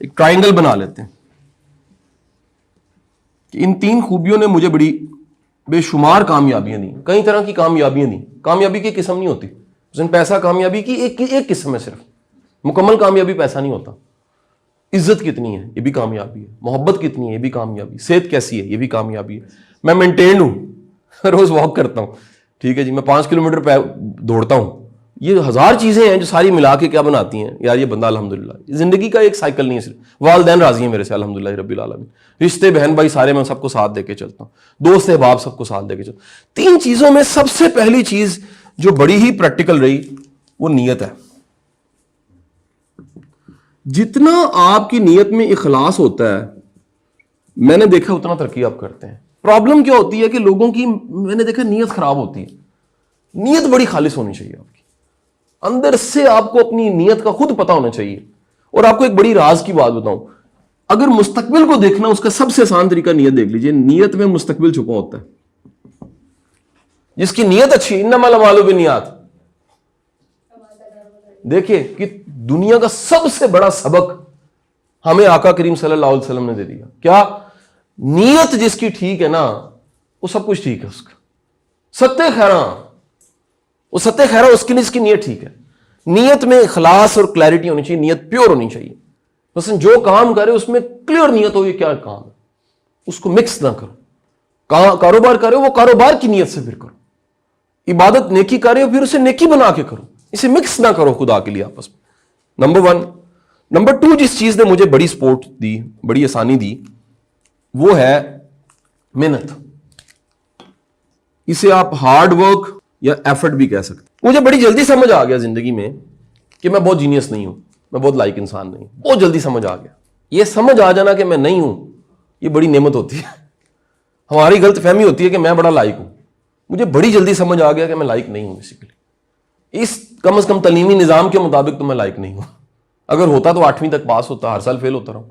ایک ٹرائنگل بنا لیتے ہیں کہ ان 3 خوبیوں نے مجھے بڑی بے شمار کامیابیاں دی. کئی طرح کی کامیابیاں دی. کامیابی کی قسم نہیں ہوتی. پیسہ کامیابی کی ایک قسم ہے, صرف مکمل کامیابی پیسہ نہیں ہوتا. عزت کتنی ہے یہ بھی کامیابی ہے, محبت کتنی ہے یہ بھی کامیابی, صحت کیسی ہے یہ بھی کامیابی ہے, میں مینٹینڈ ہوں, روز واک کرتا ہوں, ٹھیک ہے جی, میں 5 کلومیٹر دوڑتا ہوں. یہ 1000 چیزیں ہیں جو ساری ملا کے کیا بناتی ہیں یار یہ بندہ الحمدللہ. زندگی کا ایک سائیکل نہیں ہے صرف. والدین راضی ہیں میرے سے الحمدللہ رب العالمین, رشتے بہن بھائی سارے میں سب کو ساتھ دے کے چلتا ہوں, دوست احباب سب کو ساتھ دے کے چلتا ہوں. 3 چیزوں میں سب سے پہلی چیز جو بڑی ہی پریکٹیکل رہی وہ نیت ہے. جتنا آپ کی نیت میں اخلاص ہوتا ہے میں نے دیکھا اتنا ترقی آپ کرتے ہیں. پرابلم کیا ہوتی ہے کہ لوگوں کی میں نے دیکھا نیت خراب ہوتی ہے. نیت بڑی خالص ہونی چاہیے آپ کی, اندر سے آپ کو اپنی نیت کا خود پتہ ہونا چاہیے. اور آپ کو ایک بڑی راز کی بات بتاؤں, اگر مستقبل کو دیکھنا اس کا سب سے آسان طریقہ نیت دیکھ لیجئے. نیت میں مستقبل چھپا ہوتا ہے. جس کی نیت اچھی, انما الاعمال بالنیات. دیکھیے کہ دنیا کا سب سے بڑا سبق ہمیں آقا کریم صلی اللہ علیہ وسلم نے دے دیا. کیا؟ نیت جس کی ٹھیک ہے نا وہ سب کچھ ٹھیک ہے اس کا. ستہ خیراں, وہ ستہ خیراں اس کے لیے اس کی نیت ٹھیک ہے. نیت میں اخلاص اور کلیئرٹی ہونی چاہیے, نیت پیور ہونی چاہیے. مثلا جو کام کرے اس میں کلیئر نیت ہو, یہ کیا کام ہے, اس کو مکس نہ کرو. کاروبار کرے وہ کاروبار کی نیت سے پھر کرو. عبادت نیکی کرے ہو پھر اسے نیکی بنا کے کرو, اسے مکس نہ کرو خدا کے لیے آپس میں. نمبر 1. نمبر 2, جس چیز نے مجھے بڑی سپورٹ دی, بڑی آسانی دی, وہ ہے محنت. اسے آپ ہارڈ ورک یا ایفرٹ بھی کہہ سکتے. مجھے بڑی جلدی سمجھ آ گیا زندگی میں کہ میں بہت جینیس نہیں ہوں, میں بہت لائق انسان نہیں ہوں. بہت جلدی سمجھ آ گیا. یہ سمجھ آ جانا کہ میں نہیں ہوں یہ بڑی نعمت ہوتی ہے. ہماری غلط فہمی ہوتی ہے کہ میں بڑا لائق ہوں. مجھے بڑی جلدی سمجھ آ گیا کہ میں لائق نہیں ہوں. بیسیکلی اس کم از کم تعلیمی نظام کے مطابق تو میں لائق نہیں ہوں. اگر ہوتا تو 8ویں تک پاس ہوتا, ہر سال فیل ہوتا رہا.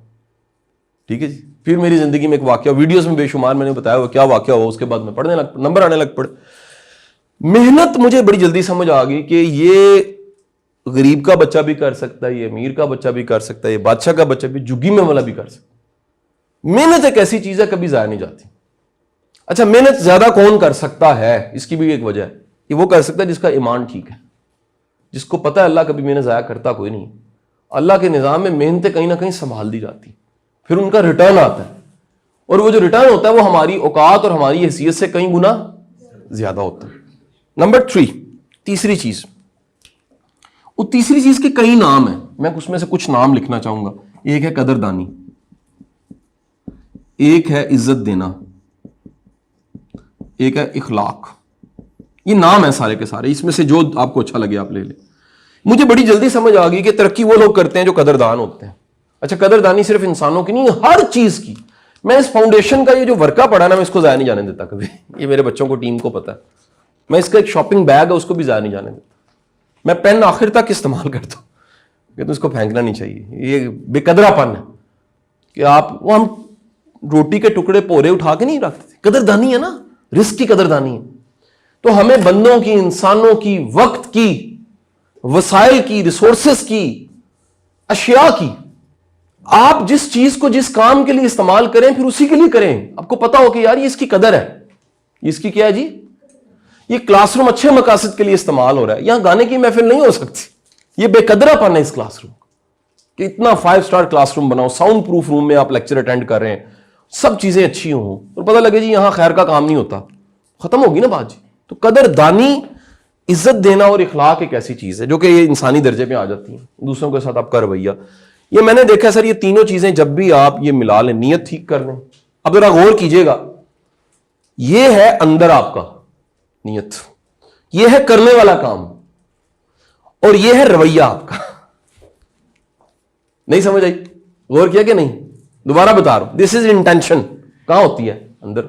ٹھیک ہے جی. پھر میری زندگی میں ایک واقعہ, ویڈیوز میں بے شمار میں نے بتایا ہوا کیا واقعہ ہوا, اس کے بعد میں پڑھنے لگ, نمبر آنے لگ پڑے. محنت مجھے بڑی جلدی سمجھ آ گئی کہ یہ غریب کا بچہ بھی کر سکتا ہے, یہ امیر کا بچہ بھی کر سکتا ہے, یہ بادشاہ کا بچہ بھی, جھگی میں والا بھی کر سکتا ہے. محنت ایک ایسی چیز ہے کبھی ضائع نہیں جاتی. اچھا, محنت زیادہ کون کر سکتا ہے؟ اس کی بھی ایک وجہ ہے کہ وہ کر سکتا ہے جس کا ایمان ٹھیک ہے, جس کو پتہ ہے اللہ کبھی محنت ضائع کرتا کوئی نہیں. اللہ کے نظام میں محنتیں کہیں نہ کہیں سنبھال دی جاتی, پھر ان کا ریٹرن آتا ہے, اور وہ جو ریٹرن ہوتا ہے وہ ہماری اوقات اور ہماری حیثیت سے کئی گنا زیادہ ہوتا ہے. نمبر 3, تیسری چیز, وہ تیسری چیز کے کئی نام ہیں, میں اس میں سے کچھ نام لکھنا چاہوں گا. ایک ہے قدردانی, ایک ہے عزت دینا, ایک ہے اخلاق. یہ نام ہے سارے کے سارے, اس میں سے جو آپ کو اچھا لگے آپ لے لیں. مجھے بڑی جلدی سمجھ آ گئی کہ ترقی وہ لوگ کرتے ہیں جو قدردان ہوتے ہیں. اچھا, قدردانی صرف انسانوں کی نہیں, ہر چیز کی. میں اس فاؤنڈیشن کا یہ جو ورقہ پڑھا نا, میں اس کو ضائع نہیں جانے دیتا کبھی. یہ میرے بچوں کو, ٹیم کو پتا ہے. میں اس کا ایک شاپنگ بیگ ہے اس کو بھی ضائع نہیں جانے دیتا. میں پین آخر تک استعمال کرتا ہوں کہ تو اس کو پھینکنا نہیں چاہیے. یہ بے قدرا پن ہے کہ آپ, وہ ہم روٹی کے ٹکڑے پورے اٹھا کے نہیں رکھتے تھے. قدردانی ہے نا, رزق کی قدردانی ہے. تو ہمیں بندوں کی, انسانوں کی, وقت کی, وسائل کی, ریسورسز کی, اشیاء کی, آپ جس چیز کو جس کام کے لیے استعمال کریں پھر اسی کے لیے کریں. آپ کو پتا ہو کہ یار یہ اس کی قدر ہے, یہ اس کی کیا ہے جی. یہ کلاس روم اچھے مقاصد کے لیے استعمال ہو رہا ہے, یہاں گانے کی محفل نہیں ہو سکتی. یہ بے قدرہ پن ہے اس کلاس روم کہ اتنا 5 اسٹار کلاس روم بناؤ, ساؤنڈ پروف روم میں آپ لیکچر اٹینڈ کر رہے ہیں, سب چیزیں اچھی ہوں, اور پتہ لگے جی یہاں خیر کا کام نہیں ہوتا, ختم ہوگی نا بات جی. تو قدردانی, عزت دینا اور اخلاق ایک ایسی چیز ہے جو کہ یہ انسانی درجے پہ آ جاتی ہیں, دوسروں کے ساتھ آپ کا رویہ. یہ میں نے دیکھا سر, یہ تینوں چیزیں جب بھی آپ یہ ملا لیں, نیت ٹھیک کر لیں. اب ذرا غور کیجئے گا, یہ ہے اندر آپ کا نیت, یہ ہے کرنے والا کام, اور یہ ہے رویہ آپ کا. نہیں سمجھ آئی؟ غور کیا کہ نہیں؟ دوبارہ بتا رہا ہوں. دس از انٹینشن. کہاں ہوتی ہے؟ اندر.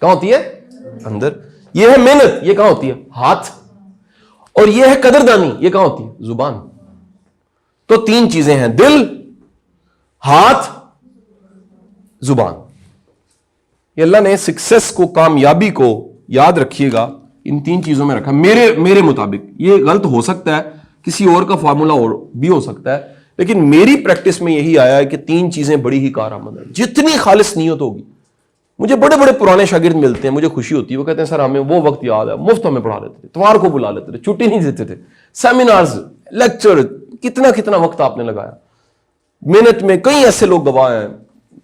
کہاں ہوتی ہے؟ اندر. یہ ہے محنت, یہ کہاں ہوتی ہے؟ ہاتھ. اور یہ ہے قدردانی, یہ کہاں ہوتی ہے؟ زبان. تو 3 چیزیں ہیں, دل, ہاتھ, زبان. یہ اللہ نے سکسیس کو, کامیابی کو, یاد رکھیے گا, ان 3 چیزوں میں رکھا. میرے مطابق یہ غلط ہو سکتا ہے, کسی اور کا فارمولا اور بھی ہو سکتا ہے, لیکن میری پریکٹس میں یہی آیا ہے کہ 3 چیزیں بڑی ہی کارآمد ہیں. جتنی خالص نیت ہوگی. مجھے بڑے بڑے پرانے شاگرد ملتے ہیں, مجھے خوشی ہوتی ہے, وہ کہتے ہیں سر ہمیں وہ وقت یاد ہے, مفت ہمیں پڑھا لیتے تھے, اتوار کو بلا لیتے تھے, چھٹی نہیں دیتے تھے, سیمینارز, لیکچر, کتنا وقت آپ نے لگایا. محنت میں کئی ایسے لوگ گواہ ہیں,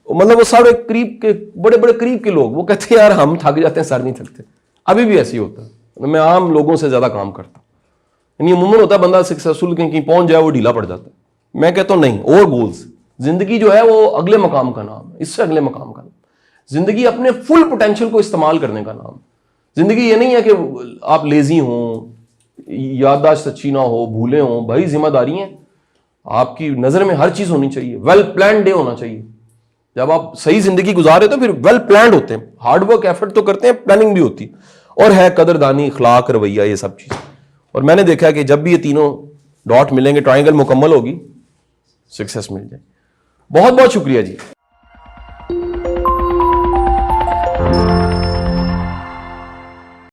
مطلب وہ سارے قریب کے بڑے بڑے قریب کے لوگ, وہ کہتے ہیں یار ہم تھک جاتے ہیں, سر نہیں تھکتے. ابھی بھی ایسے ہی ہوتا ہے, میں عام لوگوں سے زیادہ کام کرتا ہوں. یعنی عموماً ہوتا ہے بندہ سکسیسفل کہیں پہنچ جائے وہ ڈھیلا پڑ جاتا ہے. میں کہتا ہوں نہیں, اور گولز. زندگی جو ہے وہ اگلے مقام کا نام ہے, اس سے اگلے مقام کا نام. زندگی اپنے فل پوٹینشیل کو استعمال کرنے کا نام. زندگی یہ نہیں ہے کہ آپ لیزی ہوں, یادداشت اچھی نہ ہو, بھولے ہوں. بھائی ذمہ داری ہیں, آپ کی نظر میں ہر چیز ہونی چاہیے, ویل پلانڈ ڈے ہونا چاہیے. جب آپ صحیح زندگی گزارے تو پھر ویل پلانڈ ہوتے ہیں, ہارڈ ورک ایفرٹ تو کرتے ہیں, پلاننگ بھی ہوتی ہے, اور ہے قدردانی, اخلاق, رویہ, یہ سب چیز. اور میں نے دیکھا کہ جب بھی یہ تینوں ڈاٹ ملیں گے, ٹرائنگل مکمل ہوگی, سکسیس مل جائے. بہت بہت شکریہ جی.